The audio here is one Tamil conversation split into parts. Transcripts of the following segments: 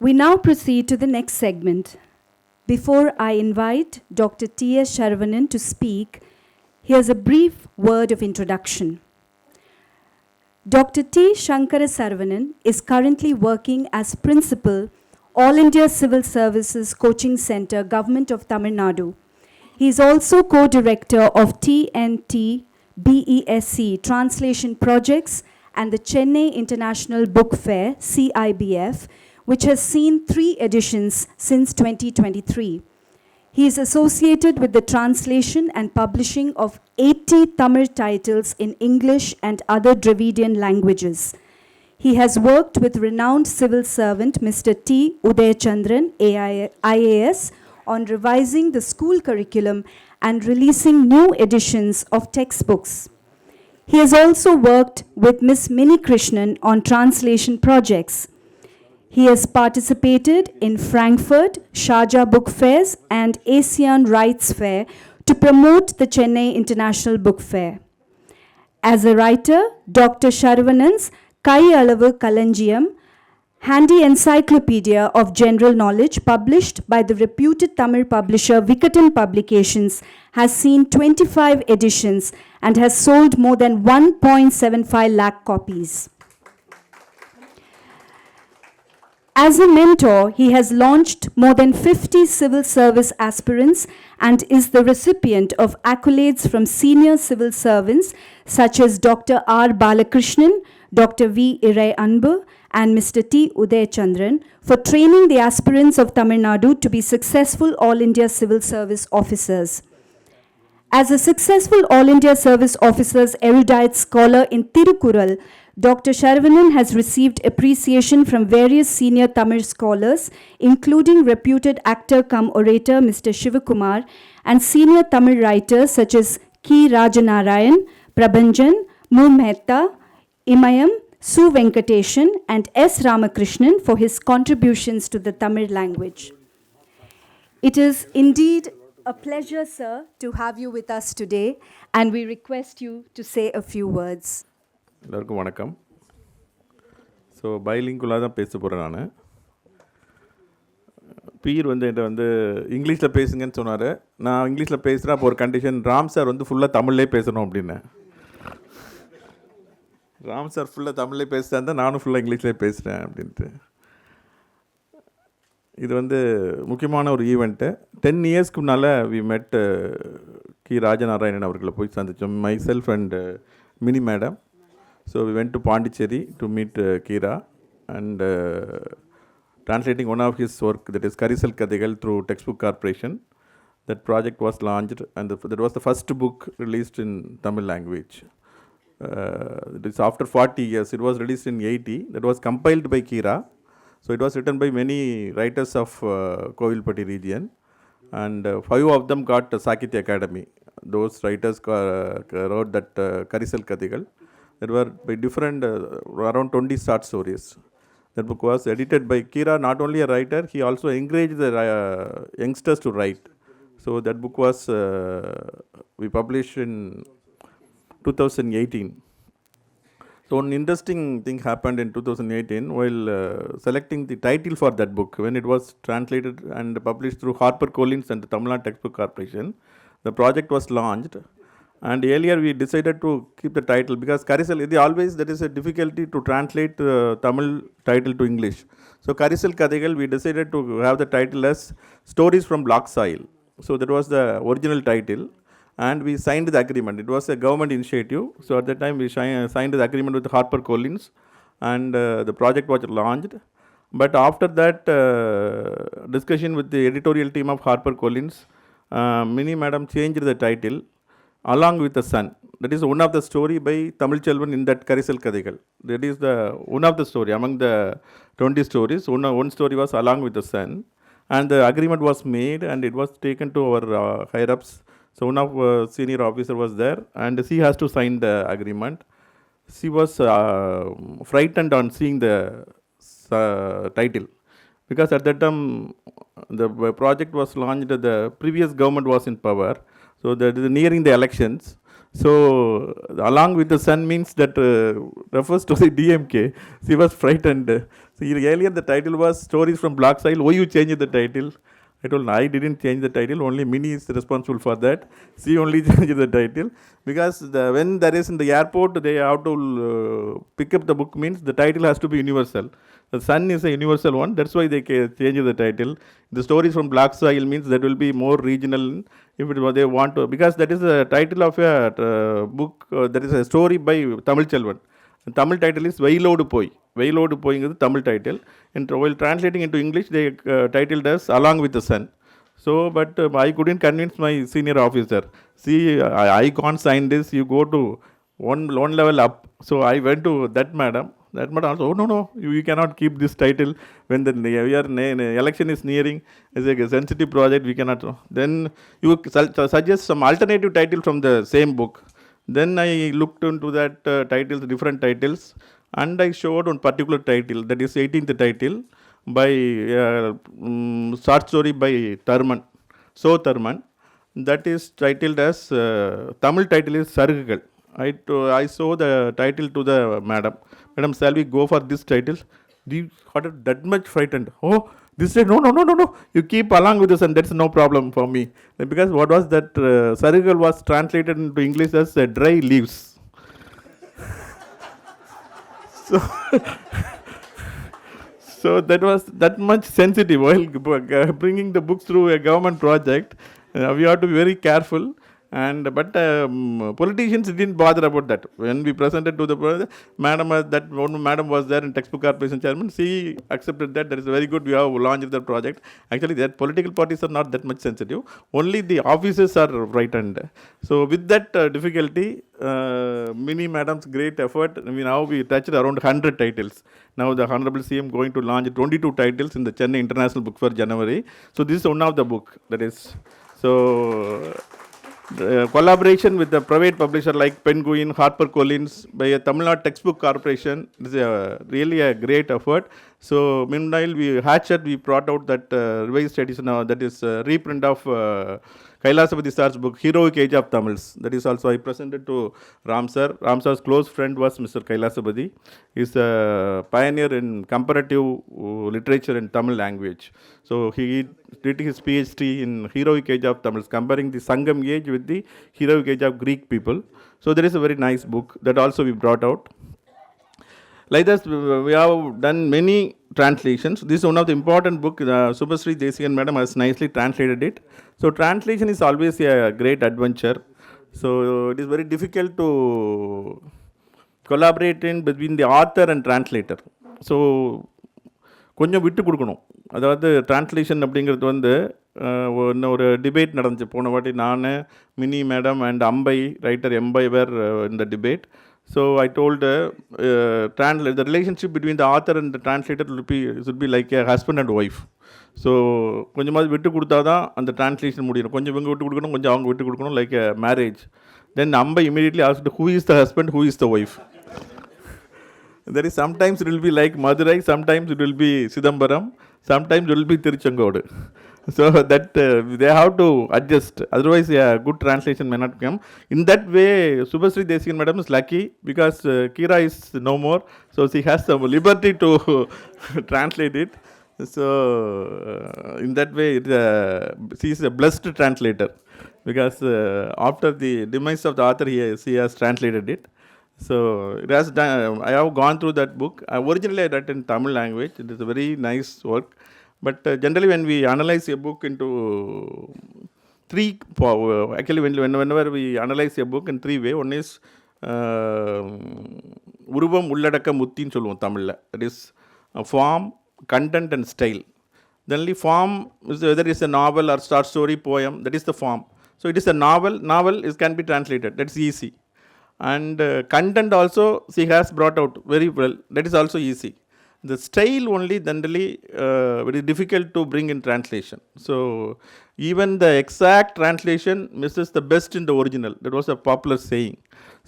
We now proceed to the next segment. Before I invite Dr. T.S.Saravanan to speak, here's a brief word of introduction. Dr. T. Sankara Saravanan is currently working as Principal, All India Civil Services Coaching Center, Government of Tamil Nadu. He is also co-director of TNT BESC Translation Projects and the Chennai International Book Fair, CIBF, which has seen 3 editions since 2023. He is associated with the translation and publishing of 80 Tamil titles in English and other Dravidian languages. He has worked with renowned civil servant Mr. T. Udayachandran, IAS, on revising the school curriculum and releasing new editions of textbooks. He has also worked with Ms. Mini Krishnan on translation projects. He has participated in Frankfurt, Sharjah Book Fairs and ASEAN Rights Fair to promote the Chennai International Book Fair. As a writer, Dr. Sharavanan's Kai Alavu Kalanjiyam, handy encyclopedia of general knowledge published by the reputed Tamil publisher Vikatan Publications, has seen 25 editions and has sold more than 1.75 lakh copies. As a mentor, he has launched more than 50 civil service aspirants and is the recipient of accolades from senior civil servants such as Dr. R. Balakrishnan, Dr. V. Irai Anbu, and Mr. T. Udayachandran for training the aspirants of Tamil Nadu to be successful All India Civil Service officers. As a successful All India Service Officers erudite scholar in Tirukural, Dr. Saravanan has received appreciation from various senior Tamil scholars, including reputed actor cum orator Mr. Shivakumar and senior Tamil writers such as K. Rajanarayanan, Prabhanjan, Mu Mehta, Imayam, Su Venkateshan, and S. Ramakrishnan for his contributions to the Tamil language. It is indeed a pleasure, sir, to have you with us today, and we request you to say a few words. எல்லாருக்கும் வணக்கம். ஸோ பைலிங்குலாக தான் பேச போகிறேன் நான். பீர் என்கிட்ட இங்கிலீஷில் பேசுங்கன்னு சொன்னார். நான் இங்கிலீஷில் பேசுகிறேன். அப்போ ஒரு கண்டிஷன், ராம் சார் ஃபுல்லாக தமிழ்லே பேசணும் அப்படின்னு. ராம் சார் ஃபுல்லாக தமிழ்லே பேசுகிறா இருந்தால் நானும் ஃபுல்லாக இங்கிலீஷ்லேயே பேசுகிறேன் அப்படின்ட்டு. இது முக்கியமான ஒரு ஈவெண்ட்டு. 10 இயர்ஸ்க்கு முன்னால் வி மெட் கி ராஜநாராயணன் அவர்களை போய் சந்தித்தோம், my self and mini madam. So we went to Pondicherry to meet Kira and translating one of his work, that is Karisal Kathigal, through Textbook Corporation. That project was launched and that was the first book released in Tamil language. It is after 40 years. It was released in 80. That was compiled by Kira. So it was written by many writers of Kovilpatti region, and 5 of them got Sakitya Academy. Those writers wrote that Karisal Kathigal. That were by different, around 20 short stories. That book was edited by Kira, not only a writer, he also encouraged the youngsters to write. So that book was, we published in 2018. So an interesting thing happened in 2018 while selecting the title for that book. When it was translated and published through HarperCollins and the Tamilnadu Textbook Corporation, the project was launched. And earlier we decided to keep the title because Karisal, always there is a difficulty to translate Tamil title to English. So Karisal Kathigal, we decided to have the title as Stories from Black Soil. So that was the original title, and we signed the agreement. It was a government initiative. So at that time we signed the agreement with HarperCollins, and the project was launched. But after that discussion with the editorial team of HarperCollins, Mini Madam changed the title Along with the Sun. That is one of the story by Tamil Chelvan in that Karisal Kathigal. That is the one of the story among the 20 stories. One story was Along with the Sun, and the agreement was made and it was taken to our higher ups. So one of senior officer was there and she has to sign the agreement. She was frightened on seeing the title because at that time the project was launched. The previous government was in power. So that is nearing the elections. So, along with the sun means that refers to the DMK. She was frightened. See, earlier the title was Stories from Black Soil. Why you changed the title? I told I didn't change the title. Only Mini is responsible for that. She only changed the title because when there is in the airport, they have to pick up the book. Means the title has to be universal. The sun is a universal one. That's why they change the title. The Stories from Black Soil means that will be more regional. If it was they want to, because that is the title of a book. That is a story by Tamil Chelvan. The Tamil title is Vailodu Poi. Vailodu Poi is the Tamil title. And while translating into English, they titled as Along with the Sun. So, but I couldn't convince my senior officer. See, I can't sign this. You go to one level up. So I went to that madam. That madam also, oh no, you cannot keep this title when the election is nearing. It's a sensitive project. We cannot. Then you suggest some alternative title from the same book. Then I looked into that titles, different titles, and I showed one particular title, that is 18th title by short story by Tharman. So Tharman, that is titled as Tamil title is Sarugal. I saw the title to the madam. Madam, shall we go for this title? You got that much frightened. Oh, this said, no. You keep along with this, and that's no problem for me. Because what was that? Sarugal was translated into English as dry leaves. So, so that was that much sensitive. While bringing the books through a government project, we have to be very careful. But politicians didn't bother about that. When we presented to the madam, that one madam was there in textbook corporation chairman. She accepted that. That is very good. We have launched the project. Actually, that political parties are not that much sensitive. Only the officers are frightened. So with that difficulty, Mini madam's great effort, we touched around 100 titles. Now the Honorable CM going to launch 22 titles in the Chennai International Book Fair January. So this is one of the book. That is so. Collaboration with the private publisher like Penguin, HarperCollins by a Tamil Nadu Textbook Corporation is really a great effort. So meanwhile, we brought out that revised edition, that is reprint of Kailasapati Sir's book, Heroic Age of Tamils. That is also I presented to Ram sir. Ram sir's close friend was Mr. Kailasapati. He is a pioneer in comparative literature in Tamil language. So he did his PhD in Heroic Age of Tamils, comparing the Sangam age with the Heroic Age of Greek people. So there is a very nice book that also we brought out. Like this, we have done many translations. This is one of the important book. Shubashree Desikan madam has nicely translated it. So translation is always a great adventure. So it is very difficult to collaborate in between the author and translator. So கொஞ்சம் விட்டு கொடுக்கணும். அதாவது டிரான்ஸ்லேஷன் அப்படிங்கிறது வந்து ஒரு டிபேட் நடந்துச்சு போன வாட்டி. நான், மினி மேடம் அண்ட் அம்பை ரைட்டர் எம்பை வேர் இந்த debate. So I told the relationship between the author and the translator should be like a husband and wife. So கொஞ்சமாவது விட்டு கொடுத்தா தான் அந்த டிரான்ஸ்லேஷன் முடியணும். கொஞ்சம் இவங்க விட்டு கொடுக்கணும், கொஞ்சம் அவங்க விட்டு கொடுக்கணும், like a marriage. Then Ambai immediately asked, who is the husband, who is the wife? There is sometimes it will be like Madurai, sometimes it will be Sidambaram, sometimes it will be Tiruchengodu. So that they have to adjust. Otherwise, good translation may not come. In that way, Shubashree Desikan madam is lucky because Kira is no more. So she has some liberty to translate it. So in that way, she is a blessed translator because after the demise of the author, she has translated it. So it has done, I have gone through that book. Originally I read in Tamil language. It is a very nice work. But generally when we analyze a book into whenever we analyze a book in three ways, one is உருவம் உள்ளடக்கம் முத்தின்னு சொல்லுவோம் தமிழில். That is form, content and style. Then only form is whether it's a novel or short story, poem, that is the form. So it is a novel can be translated, that's easy. And content also she has brought out very well, that is also easy. The style only generally very difficult to bring in translation. So even the exact translation misses the best in the original. That was a popular saying.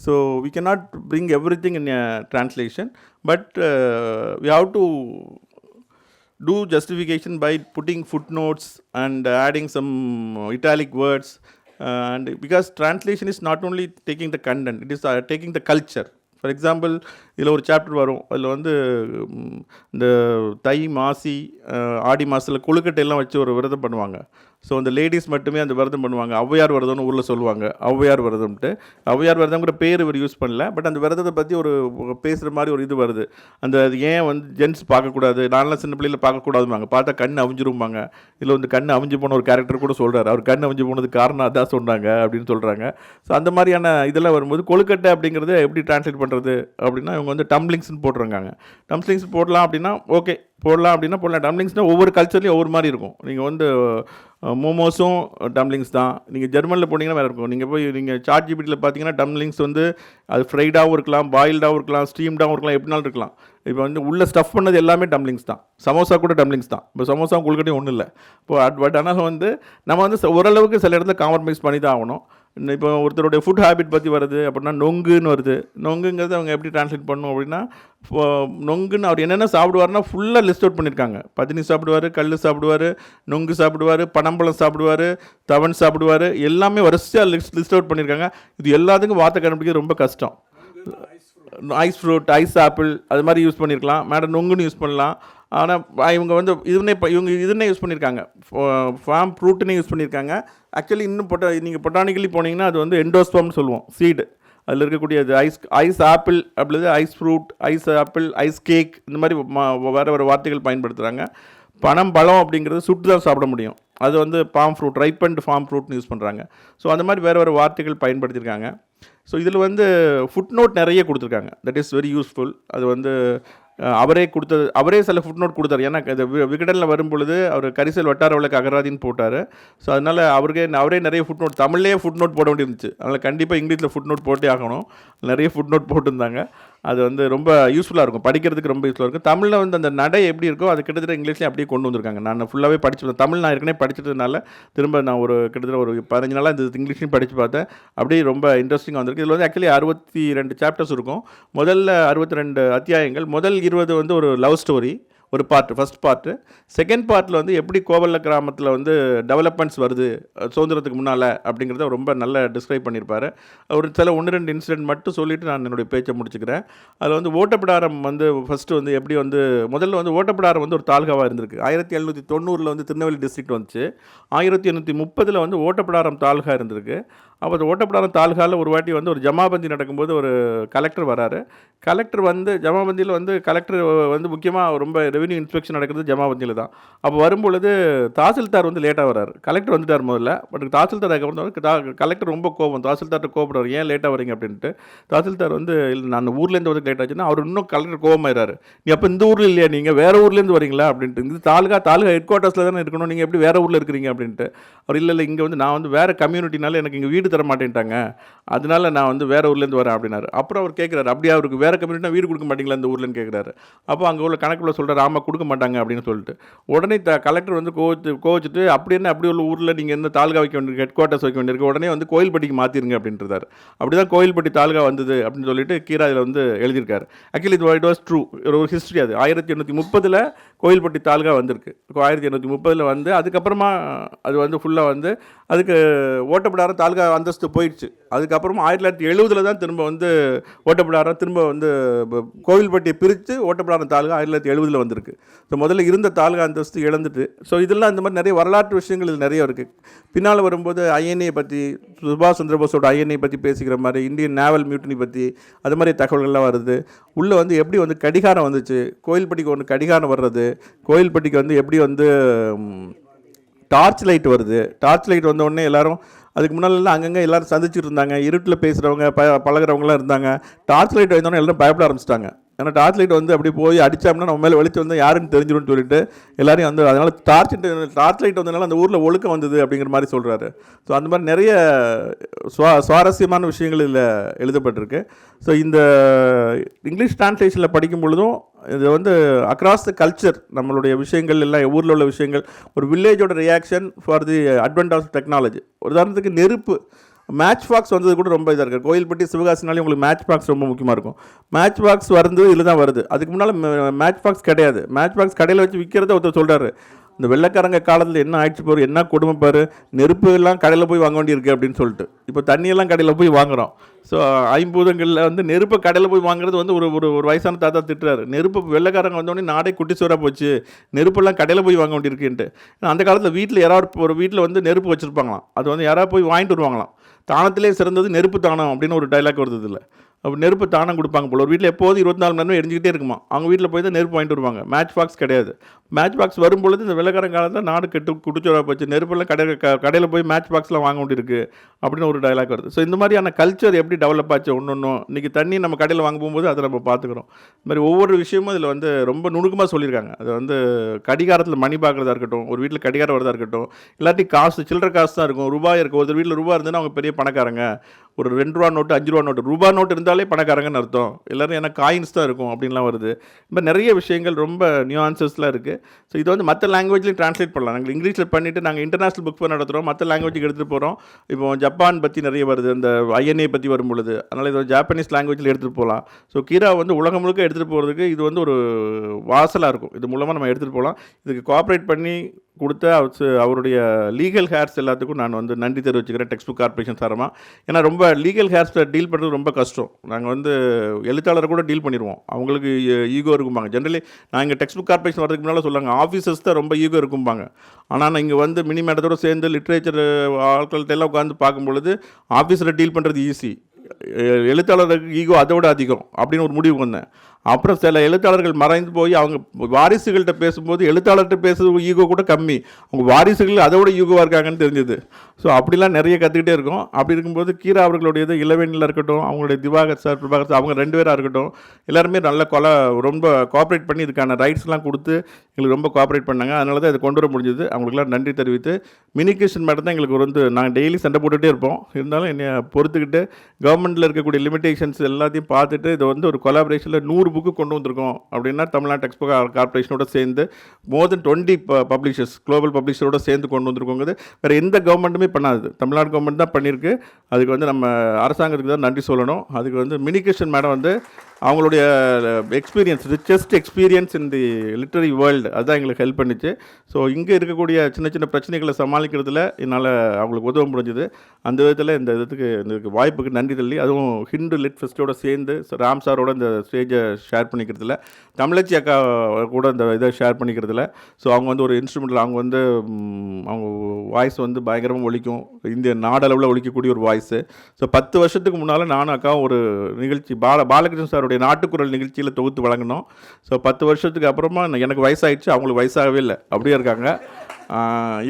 So we cannot bring everything in a translation, but we have to do justification by putting footnotes and adding some italic words And because translation is not only taking the content, it is taking the culture. For example இதில் ஒரு சாப்டர் வரும், அதில் வந்து இந்த தை மாசி ஆடி மாதத்தில் கொழுக்கட்டையெல்லாம் வச்சு ஒரு விரதம் பண்ணுவாங்க. ஸோ அந்த லேடிஸ் மட்டுமே அந்த விரதம் பண்ணுவாங்க. ஔவையார் விரதம்னு ஊரில் சொல்லுவாங்க, ஔவையார் விரதம்ட்டு. ஔவையார் விரதம்ங்கிற பேர் இவர் யூஸ் பண்ணல, பட் அந்த விரதத்தை பற்றி ஒரு பேசுகிற மாதிரி ஒரு இது வருது. அந்த அது ஏன் வந்து ஜென்ஸ் பார்க்கக்கூடாது, நான்லாம் சின்ன பிள்ளையில் பார்க்கக்கூடாதுவாங்க, பார்த்தா கண் அவிஞ்சிரும்பாங்க. இதில் வந்து கண் அவிஞ்சு போன ஒரு கேரக்டர் கூட சொல்கிறார், அவர் கண் அவிஞ்சு போனதுக்கு காரணம் அதான் சொன்னாங்க அப்படின்னு சொல்கிறாங்க. ஸோ அந்த மாதிரியான இதெல்லாம் வரும்போது கொழுக்கட்டை அப்படிங்கிறத எப்படி டிரான்ஸ்லேட் பண்ணுறது அப்படின்னா இவங்க வந்து டம்ப்ளிங்ஸ்னு போட்டுருக்காங்க. டம்ப்ளிங்ஸ் போடலாம் அப்படின்னா ஓகே, போடலாம் அப்படின்னா போடலாம். டம்ப்ளிங்ஸ்னால் ஒவ்வொரு கல்ச்சர்லேயும் ஒவ்வொரு மாதிரி இருக்கும். நீங்கள் வந்து மோமோஸும் டம்ப்ளிங்ஸ் தான். நீங்கள் ஜெர்மனில் போனீங்கன்னா வேறு இருக்கும். நீங்கள் போய் நீங்கள் சாட் ஜிபிடியில் பார்த்தீங்கன்னா டம்ப்ளிங்ஸ் வந்து அது ஃப்ரைடாகவும் இருக்கலாம், பாயில்டாகவும் இருக்கலாம், ஸ்டீம்டாகவும் இருக்கலாம், எப்படினாலும் இருக்கலாம். இப்போ வந்து உள்ளே ஸ்டஃப் பண்ணது எல்லாமே டம்ப்ளிங்ஸ் தான். சமோசா கூட டம்ப்ளிங்ஸ் தான். இப்போ சமோசா கொழுக்கட்டையும் ஒன்றும் இல்லை. இப்போ பட் ஆனால் வந்து நம்ம வந்து ஓரளவுக்கு சில இடத்துல காம்ப்ரமைஸ் பண்ணி தான் ஆகணும். இப்போ ஒருத்தருடைய ஃபுட் ஹேபிட் பற்றி வருது அப்படின்னா நொங்குன்னு வருது. நொங்குங்கிறது அவங்க எப்படி ட்ரான்ஸ்லேட் பண்ணணும் அப்படின்னா, நொங்குன்னு அவர் என்னென்ன சாப்பிடுவார்னா ஃபுல்லாக லிஸ்ட் அவுட் பண்ணியிருக்காங்க. பத்தினி சாப்பிடுவார், கல் சாப்பிடுவார், நொங்கு சாப்பிடுவார், பனம்பழம் சாப்பிடுவார், தவன் சாப்பிடுவார், எல்லாமே வரிசையாக லிஸ்ட் அவுட் பண்ணியிருக்காங்க. இது எல்லாத்துக்கும் வார்த்தை கண்டுபிடிக்கிறது ரொம்ப கஷ்டம். ஐஸ் ஃப்ரூட், ஐஸ் ஆப்பிள் அது மாதிரி யூஸ் பண்ணியிருக்கலாம். மேடம் நொங்குன்னு யூஸ் பண்ணலாம். ஆனால் இவங்க வந்து இதுன்னே யூஸ் பண்ணியிருக்காங்க, ஃபார்ம் ஃப்ரூட்டுன்னே யூஸ் பண்ணியிருக்காங்க. ஆக்சுவலி இன்னும் நீங்கள் பொட்டானிக்கலி போனீங்கன்னா அது வந்து எண்டோஸ்பம்னு சொல்லுவோம், சீடு. அதில் இருக்கக்கூடியது ஐஸ் ஆப்பிள் அப்படிது, ice fruit, ice apple, ice cake, இந்த மாதிரி வேறு வார்த்தைகள் பயன்படுத்துகிறாங்க. பழம் அப்படிங்கிறது சுட்டு தான் சாப்பிட முடியும். அது வந்து பாம் ஃப்ரூட், ரைப்பண்ட் ஃபார்ம் ஃப்ரூட்னு யூஸ் பண்ணுறாங்க. ஸோ அந்த மாதிரி வேறு வார்த்தைகள் பயன்படுத்தியிருக்காங்க. ஸோ இதில் வந்து ஃபுட் நோட் நிறைய கொடுத்துருக்காங்க. That is very useful. அது வந்து அவரே சில ஃபுட் நோட் கொடுத்தாரு. ஏன்னா இந்த விகடனில் வரும்பொழுது அவர் கரிசல் வட்டார வழக்கு அகராதின்னு போட்டார். ஸோ அதனால் அவரே நிறைய ஃபுட் நோட், தமிழ்லேயே ஃபுட் நோட் போட வேண்டியிருந்துச்சு. அதனால் கண்டிப்பாக இங்கிலீஷில் ஃபுட் நோட் போட்டே ஆகணும். நிறைய ஃபுட் நோட் போட்டிருந்தாங்க. அது வந்து ரொம்ப யூஸ்ஃபுல்லாக இருக்கும், படிக்கிறதுக்கு ரொம்ப யூஸ்ஃபுல்லாக இருக்கும். தமிழில் வந்து அந்த நடை எப்படி இருக்கோ அது கிட்டத்தட்ட இங்கிலீஷ்லேயும் அப்படியே கொண்டு வந்திருக்காங்க. நான் ஃபுல்லாகவே படிச்சு தமிழ் நான் ஏற்கனவே படிச்சதுனால திரும்ப நான் கிட்டத்தட்ட ஒரு 15 நாளாக இந்த இங்கிலீஷ்லையும் படித்து பார்த்தேன். அப்படியே ரொம்ப இன்ட்ரெஸ்டிங்காக வந்திருக்கு. இதில் வந்து ஆக்சுவலி 62 சாப்டர்ஸ் இருக்கும். முதல்ல 62 அத்தியாயங்கள். முதல் 20 வந்து ஒரு லவ் ஸ்டோரி, ஒரு ஃபஸ்ட் பார்ட்டு. செகண்ட் பார்ட்டில் வந்து எப்படி கோவல்ல கிராமத்தில் வந்து டெவலப்மெண்ட்ஸ் வருது சுதந்திரத்துக்கு முன்னால் அப்படிங்கிறத ரொம்ப நல்லா டிஸ்கிரைப் பண்ணியிருப்பார். ஒரு சில 1-2 இன்சிடென்ட் மட்டும் சொல்லிவிட்டு நான் என்னுடைய பேச்சை முடிச்சுக்கிறேன். அதில் வந்து ஓட்டப்பிடாரம் வந்து ஃபஸ்ட்டு வந்து எப்படி வந்து முதல்ல வந்து ஓட்டப்பிடாரம் வந்து ஒரு தாலுகாவாக இருந்திருக்கு. 1790 வந்து திருநெல்வேலி டிஸ்ட்ரிக்ட் வந்துச்சு. 1830 வந்து ஓட்டப்பிடாரம் தாலுகா இருந்திருக்கு. அப்போ அந்த ஓட்டப்பிடாரம் தாலுகாவில் ஒரு வாட்டி வந்து ஒரு ஜமாபந்தி நடக்கும்போது ஒரு கலெக்டர் வராரு. கலெக்டர் வந்து ஜமாபந்தியில் வந்து கலெக்டர் வந்து முக்கியமாக ரொம்ப ரெவென்யூ இன்ஸ்பெக்ஷன் நடக்கிறது ஜமாபந்தியில் தான். அப்போ வரும்பொழுது தாசில்தார் வந்து லேட்டாக வராரு. கலெக்டர் வந்துட்டார் முதல்ல, பட் தாசில்தார் அதுக்கப்புறம் கலெக்டர் ரொம்ப கோபம், தாசில்தார்ட்ட கோபப்படுறாரு, ஏன் லேட்டாக வரீங்க அப்படின்ட்டு. தாசில்தார் வந்து இல்லை நான் ஊர்லேருந்து வந்து லேட் ஆச்சுன்னா அவர் இன்னும் கலெக்டர் கோபமாயிறாரு. நீ அப்போ இந்த ஊரில் இல்லையா, நீங்கள் வேறு ஊர்லேருந்து வரீங்களா அப்படின்ட்டு. இது தாலுகா ஹெட் குவார்ட்டர்ஸில் தானே இருக்கணும், நீங்கள் எப்படி வேறு ஊரில் இருக்கிறீங்க அப்படின்ட்டு. அவர் இல்லை இங்கே வந்து நான் வந்து வேறு கம்யூனிட்டினால எனக்கு இங்கே வீடு தர மாட்டேன்ட்டாங்க, அதனால நான் வந்து வேறு ஊர்லேருந்து வரேன் அப்படின்னாரு. அப்புறம் அவர் கேட்குறாரு, அப்படியே அவருக்கு வேறு கம்யூனிட்டினா வீடு கொடுக்க மாட்டீங்களா இந்த ஊர்லன்னு கேட்குறாரு. அப்போ அங்கே உள்ள கணக்கில் சொல்கிறார், ஆமாம் கொடுக்க மாட்டாங்க அப்படின்னு சொல்லிட்டு. உடனே கலெக்டர் வந்து கோவிச்சுட்டு அப்படி என்ன அப்படி உள்ள ஊரில் நீங்கள் என்ன தாலுகா வைக்க வேண்டியிருக்கு, ஹெட் குவார்ட்டர்ஸ் வைக்க வேண்டியிருக்கு, உடனே வந்து கோயில்பட்டிக்கு மாற்றிருங்க அப்படின்றாரு. அப்படி தான் கோயில்பட்டி தாலுகா வந்தது அப்படின்னு சொல்லிட்டு கீரா இதில் வந்து எழுதியிருக்காரு. ஆக்சுவலி இட் வாஸ் ட்ரூ, ஒரு ஹிஸ்ட்ரி. அது 1830 கோயில்பட்டி தாலுகா வந்திருக்கு. 1830 வந்து அதுக்கப்புறமா அது வந்து ஃபுல்லாக வந்து அதுக்கு ஓட்டப்பிடாரம் தாலுகா அந்தஸ்து போயிடுச்சு. அதுக்கப்புறமா 1970 தான் திரும்ப வந்து ஓட்டப்பிடாரம் திரும்ப வந்து கோவில்பட்டியை பிரித்து ஓட்டப்பிடாரம் தாலுகா 1970 வந்திருக்கு. ஸோ முதல்ல இருந்த தாலுகா அந்தஸ்து இழந்துட்டு. ஸோ இதெல்லாம் இந்த மாதிரி நிறைய வரலாற்று விஷயங்கள் இது நிறைய இருக்குது. பின்னால் வரும்போது ஐஎன்ஏ பற்றி, சுபாஷ் சந்திரபோஸோட ஐஎன்ஏ பற்றி பேசிக்கிற மாதிரி, இந்தியன் நேவல் மியூட்டினி பற்றி அது மாதிரி தகவல்கள்லாம் வருது. உள்ளே வந்து எப்படி வந்து கடிகாரம் வந்துச்சு, கோயில்பட்டிக்கு ஒன்று கடிகாரம் வர்றது, கோயில்பட்டிக்கு வந்து எப்படி வந்து டார்ச் லைட் வருது. டார்ச் லைட் வந்த உடனே எல்லோரும் அதுக்கு முன்னாலெல்லாம் அங்கங்கே எல்லோரும் சந்திச்சுட்டு இருந்தாங்க, இருட்டில் பேசுகிறவங்க பழகிறவங்களாம் இருந்தாங்க. டார்ச் லைட் வந்தோடனே எல்லோரும் பயப்பட ஆரம்பிச்சிட்டாங்க. ஏன்னா டார்ச் லைட் வந்து அப்படி போய் அடித்தோம்னா நம்ம மேலே வெளிச்சு வந்து யாருன்னு தெரிஞ்சிடும்னு சொல்லிட்டு எல்லாரையும் வந்து அதனால் டார்ச் லைட் வந்ததுனால அந்த ஊரில் ஒழுக்கம் வந்தது அப்படிங்கிற மாதிரி சொல்கிறாரு. ஸோ அந்த மாதிரி நிறைய சுவாரஸ்யமான விஷயங்கள் இதில் எழுதப்பட்டிருக்கு. ஸோ இந்த இங்கிலீஷ் டிரான்ஸ்லேஷனில் படிக்கும் பொழுதும் இது வந்து அக்ராஸ் த கல்ச்சர், நம்மளுடைய விஷயங்கள் எல்லாம் ஊரில் உள்ள விஷயங்கள், ஒரு வில்லேஜோட reaction for the advent of technology. ஒரு உதாரணத்துக்கு நெருப்பு, மேட்ச் பாக்ஸ் வந்தது கூட ரொம்ப இதாக இருக்குது. கோயில்பட்டி சிவகாசினாலே உங்களுக்கு மேட்ச் பாக்ஸ் ரொம்ப முக்கியமாக இருக்கும். மேட்ச் பாக்ஸ் வந்து இதில் தான் வருது. அதுக்கு முன்னால் மேட்ச் பாக்ஸ் கிடையாது. மேட்ச் பாக்ஸ் கடையில் வச்சு விற்கிறத ஒருத்தர் சொல்கிறாரு. இந்த வெள்ளைக்காரங்க காலத்தில் என்ன ஆயிடுச்சு பாரு, என்ன கொடுமை பாரு, நெருப்பு எல்லாம் கடையில் போய் வாங்க வேண்டியிருக்கு அப்படின்னு சொல்லிட்டு. இப்போ தண்ணியெல்லாம் கடையில் போய் வாங்குகிறோம். ஸோ ஐம்பூதங்களில் வந்து நெருப்பை கடையில் போய் வாங்குறது வந்து ஒரு ஒரு ஒரு வயசான தாத்தா திட்டுறாரு. நெருப்பு வெள்ளைக்காரங்க வந்தோடனே நாடே குட்டி சோறாக போச்சு, நெருப்பெல்லாம் கடையில் போய் வாங்க வேண்டியிருக்குன்ட்டு. அந்த காலத்தில் வீட்டில் யாராவது ஒரு வீட்டில் வந்து நெருப்பு வச்சுருப்பாங்களாம், அது வந்து யாராவது போய் வாங்கிட்டு வருவாங்களாம். தானத்திலே சிறந்தது நெருப்பு தானம் அப்படின்னு ஒரு டைலாக் வருது இல்லை. அப்போ நெருப்பு தானம் கொடுப்பாங்க போல. ஒரு வீட்டில் எப்போதும் 24 மணி நேரம் எரிஞ்சிக்கிட்டே இருக்குமா. அவங்க வீட்டில் போய் தான் நெருப்பு வாங்கிட்டு வருவாங்க. மேட்ச் பாக்ஸ் கிடையாது. மேட்ச் பாக்ஸ் வரும்பொழுது இந்த வெள்ளைக்காரன் காலத்தில் நாடு குடிச்சோரா போச்சு, நெருப்பெல்லாம் கடையில் போய் மேட்ச் பாக்ஸ்லாம் வாங்க வேண்டியிருக்கு அப்படின்னு ஒரு டைலாக் வருது. ஸோ இந்த மாதிரியான கல்ச்சர் எப்படி டெவலப் ஆச்சு ஒன்றும். இன்றைக்கி தண்ணி நம்ம கடையில் வாங்க போகும்போது அதை நம்ம பார்த்துக்கிறோம். இந்த மாதிரி ஒவ்வொரு விஷயமும் இதில் வந்து ரொம்ப நுணுக்கமாக சொல்லியிருக்காங்க. அது வந்து கடிகாரத்தில் மணி பார்க்குறதா இருக்கட்டும், ஒரு வீட்டில் கடிகாரம் வரதா இருக்கட்டும், இல்லாட்டி காசு சில்லற காசு தான் இருக்கும், ரூபாய் இருக்கும். ஒரு வீட்டில் ரூபா இருந்ததுன்னா அவங்க பெரிய பணக்காரங்க. ஒரு 2 ரூபா நோட்டு, 5 ரூபா நோட்டு, ரூபா நோட்டு இருந்தாலே பணக்காரங்கன்னு அர்த்தம். எல்லோரும் ஏன்னா காயின்ஸ் தான் இருக்கும் அப்படின்லாம் வருது. இப்போ நிறைய விஷயங்கள் ரொம்ப நியூஆன்சஸ்லாம் இருக்குது. ஸோ இது வந்து மற்ற லாங்குவேஜ்லையும் ட்ரான்ஸ்லேட் பண்ணலாம். நாங்கள் இங்கிலீஷில் பண்ணிவிட்டு நாங்கள் இன்டர்நேஷ்னல் புக் நடத்துகிறோம், மற்ற லாங்குவேஜுக்கு எடுத்துகிட்டு போகிறோம். இப்போ ஜப்பான் பற்றி நிறைய வருது, அந்த ஐஎன்ஏ பற்றி வரும் பொழுது, அதனால் இது ஜாப்பனீஸ் லாங்குவேஜில் எடுத்துகிட்டு போகலாம். ஸோ கீரா வந்து உலகம் முழுக்க எடுத்துகிட்டு போகிறதுக்கு இது வந்து ஒரு வாசலாக இருக்கும். இது மூலமாக நம்ம எடுத்துகிட்டு போகலாம். இதுக்கு கோஆப்ரேட் பண்ணி கொடுத்த அவருடைய லீகல் ஹேர்ஸ் எல்லாத்துக்கும் நான் வந்து நன்றி தெரிவிச்சுக்கிறேன், டெக்ஸ்ட் புக் கார்பரேஷன் சாரமாக. ஏன்னா ரொம்ப லீகல் ஹேர்ஸை டீல் பண்ணுறது ரொம்ப கஷ்டம். நாங்கள் வந்து எழுத்தாளரை கூட டீல் பண்ணிடுவோம், அவங்களுக்கு ஈகோ இருக்கும்பாங்க. ஜென்ரலி நான் இங்கே டெக்ஸ்ட் புக் கார்பரேஷன் வரதுக்கு முன்னால் சொல்லுவாங்க, ஆஃபீஸர்ஸ் தான் ரொம்ப ஈகோ இருக்கும்பாங்க. ஆனால் நான் இங்கே வந்து மினி மேடத்தோடு சேர்ந்து லிட்ரேச்சர் ஆட்கள்கிட்ட எல்லாம் உட்காந்து பார்க்கும்பொழுது ஆஃபீஸரை டீல் பண்ணுறது ஈஸி, எழுத்தாளருக்கு ஈகோ அதை விட அதிகம் அப்படின்னு ஒரு முடிவுக்கு வந்தேன். அப்புறம் சில எழுத்தாளர்கள் மறைந்து போய் அவங்க வாரிசுகள்கிட்ட பேசும்போது எழுத்தாளர்கிட்ட பேசுகிற ஈகோ கூட கம்மி, அவங்க வாரிசுகள் அதை விட ஈகோவாக இருக்காங்கன்னு தெரிஞ்சுது. ஸோ அப்படிலாம் நிறைய கற்றுக்கிட்டே இருக்கோம். அப்படி இருக்கும்போது கீரா அவர்களுடையது இளவேனில் இருக்கட்டும், அவங்களுடைய திவாகர் சார், பிரபாகர் சார், அவங்க 2 பேராக இருக்கட்டும், எல்லாருமே நல்ல ரொம்ப கோஆப்ரேட் பண்ணி இதுக்கான ரைட்ஸ்லாம் கொடுத்து எங்களுக்கு ரொம்ப கோஆப்ரேட் பண்ணாங்க. அதனால தான் இதை கொண்டு வர முடிஞ்சது. அவங்களுக்குலாம் நன்றி தெரிவித்து, மினிகேஷன் மேடம் தான் எங்களுக்கு வந்து நாங்கள் டெய்லி சண்டை போட்டுகிட்டே இருப்போம். இருந்தாலும் என்னை பொறுத்துக்கிட்டு கவர்மெண்ட்டில் இருக்கக்கூடிய லிமிடேஷன்ஸ் எல்லாத்தையும் பார்த்துட்டு இதை வந்து ஒரு கொலாபரேஷனில் 100 புக்கு கொண்டு வந்திருக்கோம். அப்படின்னா தமிழ்நாடு டெக்ஸ்ட் புக் கார்பரேஷனோட சேர்ந்து மோர் தென் 20 பப்ளிஷர்ஸ், குளோபல் பப்ளிஷரோட சேர்ந்து கொண்டு வந்திருக்கோங்கிறது வேறு எந்த கவர்மெண்ட்டுமே பண்ணாது. தமிழ்நாடு கவர்மெண்ட் தான் பண்ணியிருக்கு. அதுக்கு வந்து நம்ம அரசாங்கத்துக்கு தான் நன்றி சொல்லணும். அதுக்கு வந்து மினிகேஷன் மேடம் வந்து அவங்களுடைய experience, richest experience in the literary world, அதுதான் எங்களுக்கு ஹெல்ப் பண்ணிச்சு. ஸோ இங்கே இருக்கக்கூடிய சின்ன சின்ன பிரச்சனைகளை சமாளிக்கிறதுல என்னால் அவங்களுக்கு உதவ முடிஞ்சுது. அந்த விதத்தில் இந்த வாய்ப்புக்கு நன்றி தள்ளி, அதுவும் ஹிந்து லிட் ஃபெஸ்ட்டோட சேர்ந்து ராம் சாரோட இந்த ஸ்டேஜை ஷேர் பண்ணிக்கிறதுல, தமிழச்சி அக்கா கூட இந்த இதை ஷேர் பண்ணிக்கிறதுல. ஸோ அவங்க வந்து ஒரு இன்ஸ்ட்ருமெண்டில் அவங்க வந்து அவங்க வாய்ஸ் வந்து பயங்கரமாக ஒலிக்கும், இந்திய நாடளவில் ஒலிக்கக்கூடிய ஒரு வாய்ஸு. ஸோ 10 வருஷத்துக்கு முன்னால் நானும் அக்காவும் ஒரு நிகழ்ச்சி பாலகிருஷ்ணன் சாருடைய நாட்டுக்குறள் நிகழ்ச்சியில் தொகுத்து வழங்கினோம். ஸோ 10 வருஷத்துக்கு அப்புறமா எனக்கு வயசாகிடுச்சு, அவங்களுக்கு வயசாகவே இல்லை, அப்படியே இருக்காங்க.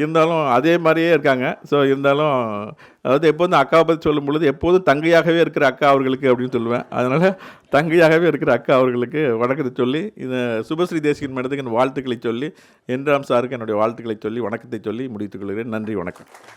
இருந்தாலும் அதே மாதிரியே இருக்காங்க. ஸோ இருந்தாலும் அதாவது எப்போதும் அக்காவை பற்றி சொல்லும் பொழுது எப்போதும் தங்கையாகவே இருக்கிற அக்கா அவர்களுக்கு அப்படின்னு சொல்லுவேன். அதனால் தங்கையாகவே இருக்கிற அக்கா அவர்களுக்கு வணக்கத்தை சொல்லி, இந்த சுபஸ்ரீ தேசிகன் மேடத்துக்கு என் வாழ்த்துக்களை சொல்லி, N.Ram சாருக்கு என்னுடைய வாழ்த்துக்களை சொல்லி வணக்கத்தை சொல்லி முடித்துக் கொள்கிறேன். நன்றி, வணக்கம்.